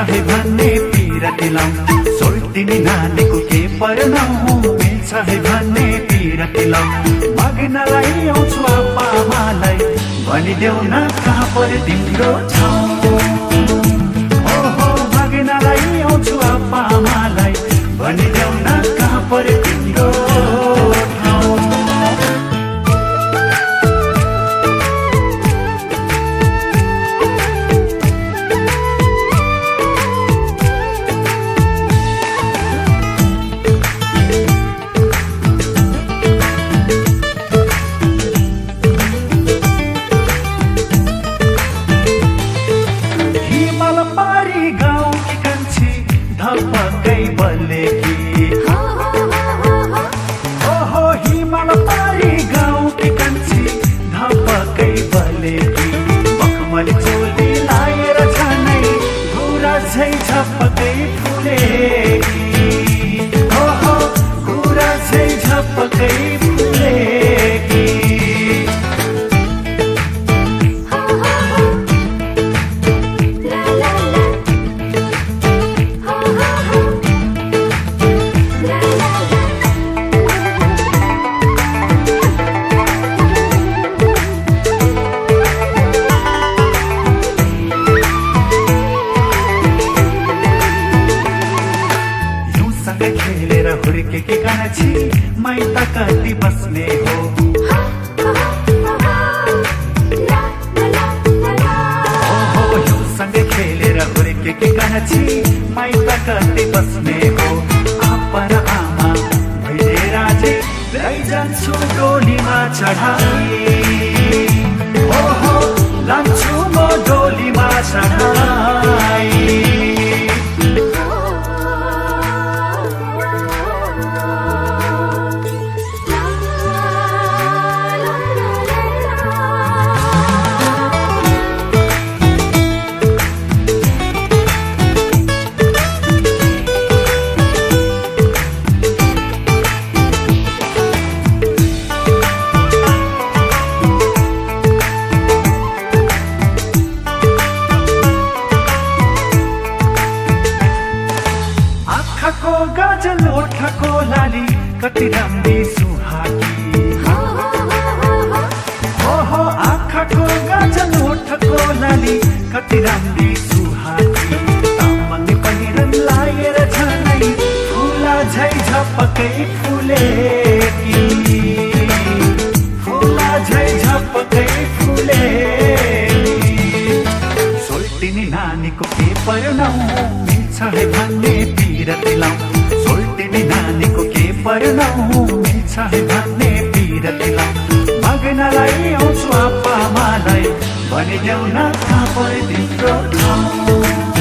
है भन्ने पिरती लाउँ सोल्टिनी नानीको के पर्नाउ मिल्छ है भन्ने पिरती लाउँ माग्नलाई आउँछु आप्पा आमालाई भनिदेऊ न कहाँ पर्यो तिम्रो ठाउँ ओहो माग्नलाई आउँछु आप्पा आमालाई भनिदेऊ न कहाँ पर्यो तिम्रो ठाउँ धपकै बलेकी ओहो हिमाल पारी गाउँकी कान्छी धपकै बलेकी मखमली चोली लाएर झनै घुरा झै झपकै फुलेकी ओहो घुरा झै झपकै फुलेकी खेलेर हुर्केकी कान्छी माइत कति बस्ने हो ओहो हिउँसँगै खेलेर हुर्केकी कान्छी माइत कति बस्ने हो आप्पा र आमा भैले राजे लैजान्छु डोलीमा चढाई ओहो लान्छु म डोलीमा चढाई आँखाको गजल ओठको लाली कति राम्री सुहाकी ओहो आँखाको गजल ओठको लाली कति राम्री सुहाकी तामाङ पहिरन लाएर झनै फुला झै झपकै फुलेकी फुला झै झपकै फुलेकी सोल्टिनी नानीको के पर्नाउ मिल्छ है भन्ने पिरती लाउँ सोल्टिनी नानीको के पर्नाउ मिल्छ है भन्ने पिरती लाउँ माग्नलाई आउँछु आप्पा आमालाई भनिदेऊ न कहाँ पर्यो तिम्रो ठाउँ